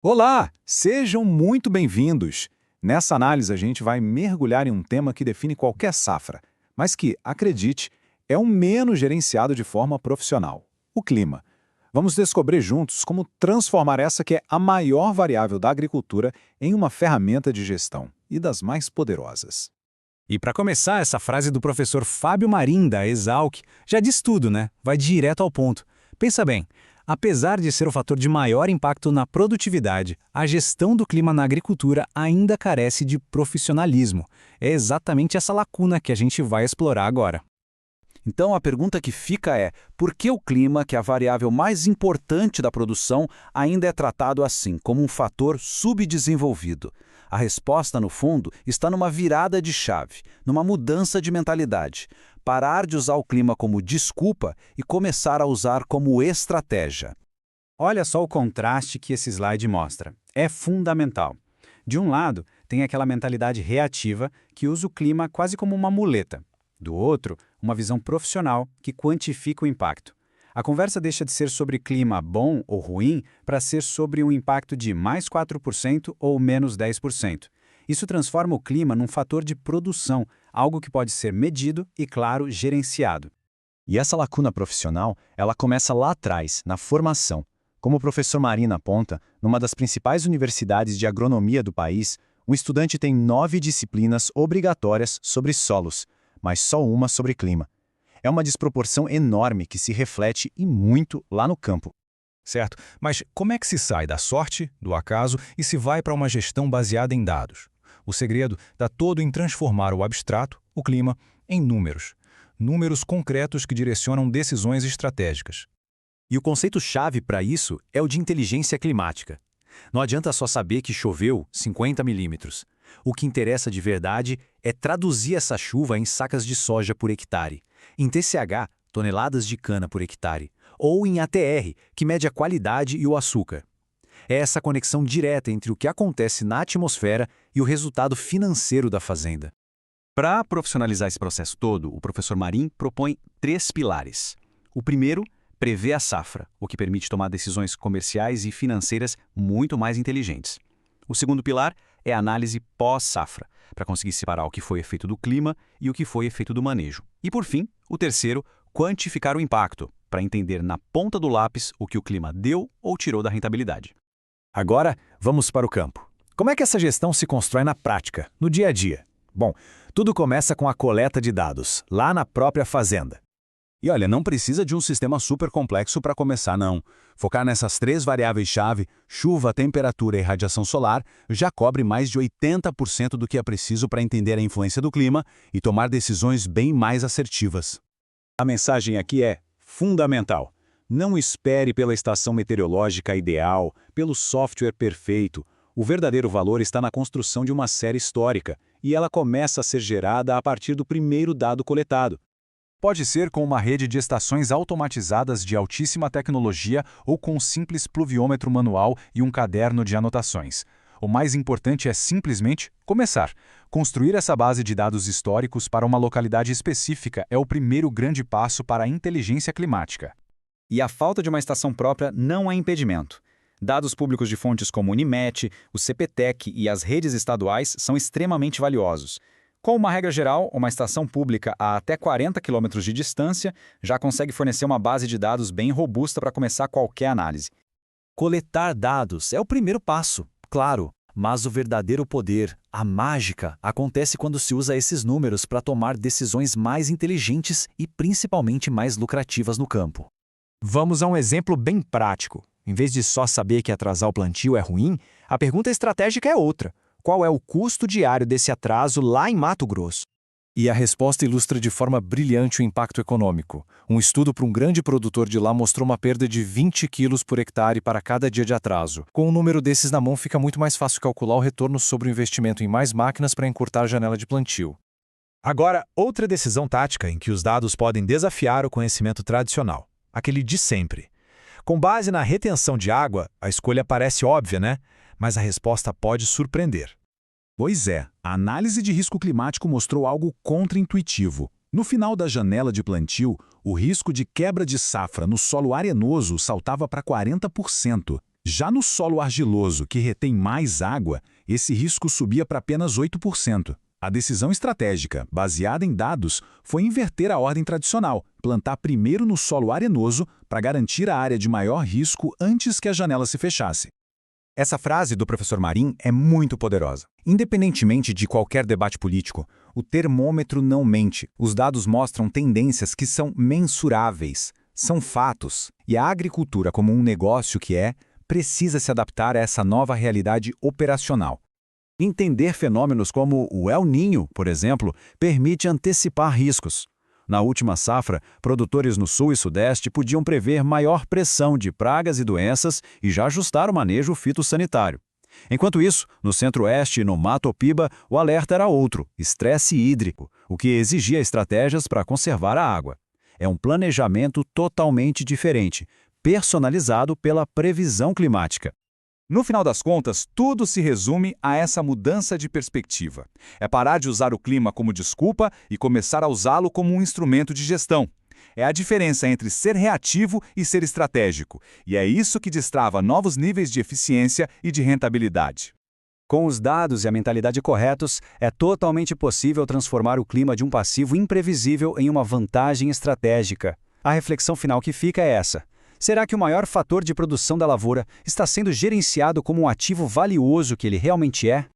Olá, sejam muito bem-vindos. Nessa análise, a gente vai mergulhar em um tema que define qualquer safra, mas que, acredite, é o menos gerenciado de forma profissional: o clima. Vamos descobrir juntos como transformar essa que é a maior variável da agricultura em uma ferramenta de gestão e das mais poderosas. E para começar, essa frase do professor Fábio Marim, da Exalc, já diz tudo, né? Vai direto ao ponto. Pensa bem, apesar de ser o fator de maior impacto na produtividade, a gestão do clima na agricultura ainda carece de profissionalismo. É exatamente essa lacuna que a gente vai explorar agora. Então a pergunta que fica é: por que o clima, que é a variável mais importante da produção, ainda é tratado assim, como um fator subdesenvolvido? A resposta, no fundo, está numa virada de chave, numa mudança de mentalidade. Parar de usar o clima como desculpa e começar a usar como estratégia. Olha só o contraste que esse slide mostra. É fundamental. De um lado, tem aquela mentalidade reativa que usa o clima quase como uma muleta. Do outro, uma visão profissional que quantifica o impacto. A conversa deixa de ser sobre clima bom ou ruim para ser sobre um impacto de mais 4% ou menos 10%. Isso transforma o clima num fator de produção, algo que pode ser medido e, claro, gerenciado. E essa lacuna profissional, ela começa lá atrás, na formação. Como o professor Marina aponta, numa das principais universidades de agronomia do país, um estudante tem 9 disciplinas obrigatórias sobre solos, mas só uma sobre clima. É uma desproporção enorme que se reflete e muito lá no campo. Certo, mas como é que se sai da sorte, do acaso, e se vai para uma gestão baseada em dados? O segredo está todo em transformar o abstrato, o clima, em números. Números concretos que direcionam decisões estratégicas. E o conceito-chave para isso é o de inteligência climática. Não adianta só saber que choveu 50 milímetros. O que interessa de verdade é traduzir essa chuva em sacas de soja por hectare, em TCH, toneladas de cana por hectare, ou em ATR, que mede a qualidade e o açúcar. É essa conexão direta entre o que acontece na atmosfera e o resultado financeiro da fazenda. Para profissionalizar esse processo todo, o professor Marim propõe 3 pilares. O primeiro, prever a safra, o que permite tomar decisões comerciais e financeiras muito mais inteligentes. O segundo pilar é a análise pós-safra, para conseguir separar o que foi efeito do clima e o que foi efeito do manejo. E por fim, o terceiro, quantificar o impacto, para entender na ponta do lápis o que o clima deu ou tirou da rentabilidade. Agora, vamos para o campo. Como é que essa gestão se constrói na prática, no dia a dia? Bom, tudo começa com a coleta de dados, lá na própria fazenda. E olha, não precisa de um sistema super complexo para começar, não. Focar nessas 3 variáveis-chave, chuva, temperatura e radiação solar, já cobre mais de 80% do que é preciso para entender a influência do clima e tomar decisões bem mais assertivas. A mensagem aqui é fundamental. Não espere pela estação meteorológica ideal, pelo software perfeito. O verdadeiro valor está na construção de uma série histórica, e ela começa a ser gerada a partir do primeiro dado coletado. Pode ser com uma rede de estações automatizadas de altíssima tecnologia ou com um simples pluviômetro manual e um caderno de anotações. O mais importante é simplesmente começar. Construir essa base de dados históricos para uma localidade específica é o primeiro grande passo para a inteligência climática. E a falta de uma estação própria não é impedimento. Dados públicos de fontes como o Unimet, o CPTEC e as redes estaduais são extremamente valiosos. Com uma regra geral, uma estação pública a até 40 km de distância já consegue fornecer uma base de dados bem robusta para começar qualquer análise. Coletar dados é o primeiro passo, claro, mas o verdadeiro poder, a mágica, acontece quando se usa esses números para tomar decisões mais inteligentes e principalmente mais lucrativas no campo. Vamos a um exemplo bem prático. Em vez de só saber que atrasar o plantio é ruim, a pergunta estratégica é outra. Qual é o custo diário desse atraso lá em Mato Grosso? E a resposta ilustra de forma brilhante o impacto econômico. Um estudo para um grande produtor de lá mostrou uma perda de 20 quilos por hectare para cada dia de atraso. Com um número desses na mão, fica muito mais fácil calcular o retorno sobre o investimento em mais máquinas para encurtar a janela de plantio. Agora, outra decisão tática em que os dados podem desafiar o conhecimento tradicional, aquele de sempre. Com base na retenção de água, a escolha parece óbvia, né? Mas a resposta pode surpreender. Pois é, a análise de risco climático mostrou algo contraintuitivo. No final da janela de plantio, o risco de quebra de safra no solo arenoso saltava para 40%. Já no solo argiloso, que retém mais água, esse risco subia para apenas 8%. A decisão estratégica, baseada em dados, foi inverter a ordem tradicional, plantar primeiro no solo arenoso para garantir a área de maior risco antes que a janela se fechasse. Essa frase do professor Marim é muito poderosa. Independentemente de qualquer debate político, o termômetro não mente. Os dados mostram tendências que são mensuráveis, são fatos. E a agricultura, como um negócio que é, precisa se adaptar a essa nova realidade operacional. Entender fenômenos como o El Niño, por exemplo, permite antecipar riscos. Na última safra, produtores no Sul e Sudeste podiam prever maior pressão de pragas e doenças e já ajustar o manejo fitossanitário. Enquanto isso, no Centro-Oeste e no Mato Piba, o alerta era outro, estresse hídrico, o que exigia estratégias para conservar a água. É um planejamento totalmente diferente, personalizado pela previsão climática. No final das contas, tudo se resume a essa mudança de perspectiva. É parar de usar o clima como desculpa e começar a usá-lo como um instrumento de gestão. É a diferença entre ser reativo e ser estratégico, e é isso que destrava novos níveis de eficiência e de rentabilidade. Com os dados e a mentalidade corretos, é totalmente possível transformar o clima de um passivo imprevisível em uma vantagem estratégica. A reflexão final que fica é essa. Será que o maior fator de produção da lavoura está sendo gerenciado como um ativo valioso que ele realmente é?